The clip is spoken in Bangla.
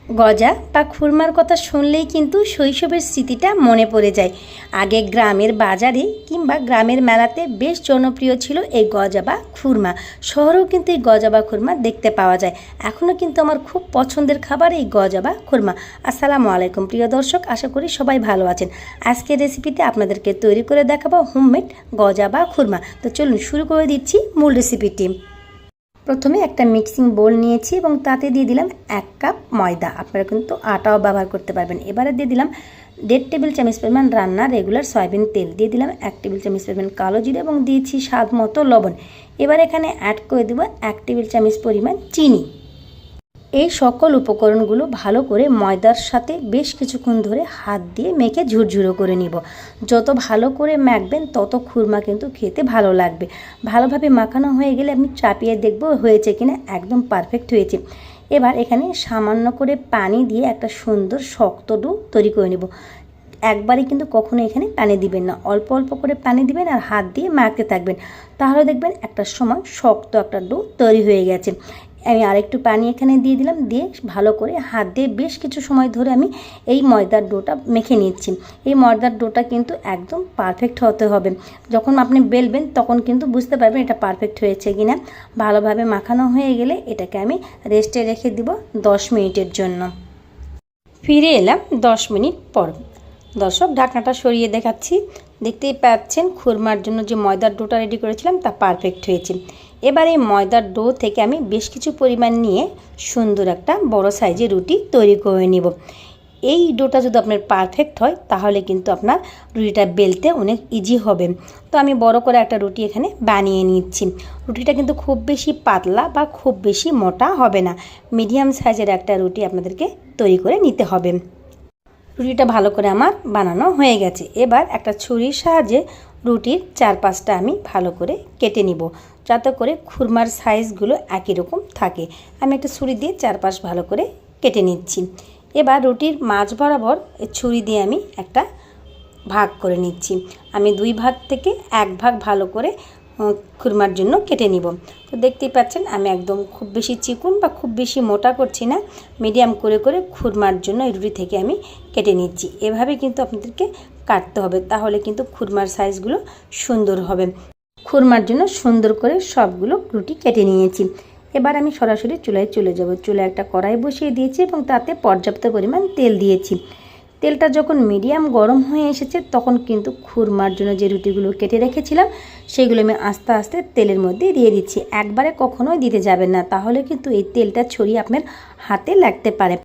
গজা বা খুরমার কথা শুনলেই কিন্তু শৈশবের স্মৃতিটা মনে পড়ে যায়। আগে গ্রামের বাজারে কিংবা গ্রামের মেলাতে বেশ জনপ্রিয় ছিল এই গজা বা খুরমা। শহরেও কিন্তু এই গজা বা খুরমা দেখতে পাওয়া যায়। এখনও কিন্তু আমার খুব পছন্দের খাবার এই গজা বা খুরমা। আসসালামু আলাইকুম প্রিয় দর্শক, আশা করি সবাই ভালো আছেন। আজকের রেসিপিতে আপনাদেরকে তৈরি করে দেখাবো হোমমেড গজা বা খুরমা। তো চলুন শুরু করে দিচ্ছি মূল রেসিপিটি। প্রথমে একটা মিক্সিং বোল নিয়েছি এবং তাতে দিয়ে দিলাম 1 কাপ ময়দা। আপনারা কিন্তু আটাও ব্যবহার করতে পারবেন। এবারে দিয়ে দিলাম 1.5 টেবিল চামচ পরিমাণ রান্নার রেগুলার সয়াবিন তেল, দিয়ে দিলাম 1 টেবিল চামচ পরিমাণ কালো জিরে এবং দিয়েছি স্বাদ মতো লবণ। এবার এখানে অ্যাড করে দেব 1 টেবিল চামচ পরিমাণ চিনি। এই সকল উপকরণগুলো ভালো করে ময়দার সাথে বেশ কিছুক্ষণ ধরে হাত দিয়ে মেখে ঝুরঝুরো করে নিব। যত ভালো করে মাখবেন তত খুরমা কিন্তু খেতে ভালো লাগবে। ভালোভাবে মাখানো হয়ে গেলে আমি চাপিয়ে দেখব হয়েছে কিনা। একদম পারফেক্ট হয়েছে। এবার এখানে সামান্য করে পানি দিয়ে একটা সুন্দর শক্ত ডো তৈরি করে নেব। একবারে কিন্তু কখনো এখানে পানি দিবেন না, অল্প অল্প করে পানি দিবেন আর হাত দিয়ে মাখতে থাকবেন। তাহলে দেখবেন একটা সময় শক্ত একটা ডো তৈরি হয়ে গেছে। আমি আরেকটু পানি এখানে দিয়ে দিলাম, দিয়ে ভালো করে হাত দিয়ে বেশ কিছু সময় ধরে আমি এই ময়দার ডোটা মেখে নিচ্ছি। এই ময়দার ডোটা কিন্তু একদম পারফেক্ট হতে হবে। যখন আপনি বেলবেন তখন কিন্তু বুঝতে পারবেন এটা পারফেক্ট হয়েছে কিনা। ভালোভাবে মাখানো হয়ে গেলে এটাকে আমি রেস্টে রেখে দিব 10 মিনিটের জন্য। ফিরে এলাম 10 মিনিট পর। দর্শক, ঢাকনাটা সরিয়ে দেখাচ্ছি। দেখতেই পাচ্ছেন খুরমার জন্য যে ময়দার ডোটা রেডি করেছিলাম তা পারফেক্ট হয়েছে। এবার এই ময়দার ডো থেকে আমি বেশ কিছু পরিমাণ নিয়ে সুন্দর একটা বড় সাইজের রুটি তৈরি করে নিব। এই ডোটা যদি আপনার পারফেক্ট হয় তাহলে কিন্তু আপনার রুটিটা বেলতে অনেক ইজি হবে। তো আমি বড় করে একটা রুটি এখানে বানিয়ে নিচ্ছি। রুটিটা কিন্তু খুব বেশি পাতলা বা খুব বেশি মোটা হবে না, মিডিয়াম সাইজের একটা রুটি আপনাদেরকে তৈরি করে নিতে হবে। রুটিটা ভালো করে আমার বানানো হয়ে গেছে। এবার একটা ছুরির সাহায্যে রুটির চারপাশটা আমি ভালো করে কেটে নিব, যাতে করে খুরমার সাইজগুলো একই রকম থাকে। আমি একটা ছুরি দিয়ে চারপাশ ভালো করে কেটে নিচ্ছি। এবার রুটির মাঝ বরাবর ছুরি দিয়ে আমি একটা ভাগ করে নিচ্ছি। আমি 2 ভাগ থেকে 1 ভাগ ভালো করে খুরমার জন্য কেটে নিব। তো দেখতেই পাচ্ছেন আমি একদম খুব বেশি চিকন বা খুব বেশি মোটা করছি না, মিডিয়াম করে করে খুরমার জন্য এই রুটি থেকে আমি কেটে নিচ্ছি। এভাবে কিন্তু আপনাদেরকে কাটতে হবে, তাহলে কিন্তু খুরমার সাইজগুলো সুন্দর হবে। খুরমার জন্য সুন্দর করে সবগুলো রুটি কেটে নিয়েছি। এবার আমি সরাসরি চুলায় চলে যাব। চুলায় একটা কড়াই বসিয়ে দিয়েছি এবং তাতে পর্যাপ্ত পরিমাণ তেল দিয়েছি। তেলটা যখন মিডিয়াম গরম হয়ে এসেছে তখন কিন্তু খুরমার জন্য যে রুটিগুলো কেটে রেখেছিলাম সেগুলো আমি আস্তে আস্তে তেলের মধ্যে দিয়ে দিচ্ছি। একবারে কখনোই দিতে যাবেন না, তাহলে কিন্তু এই তেলটা ছড়িয়ে আপনার হাতে লাগতে পারে।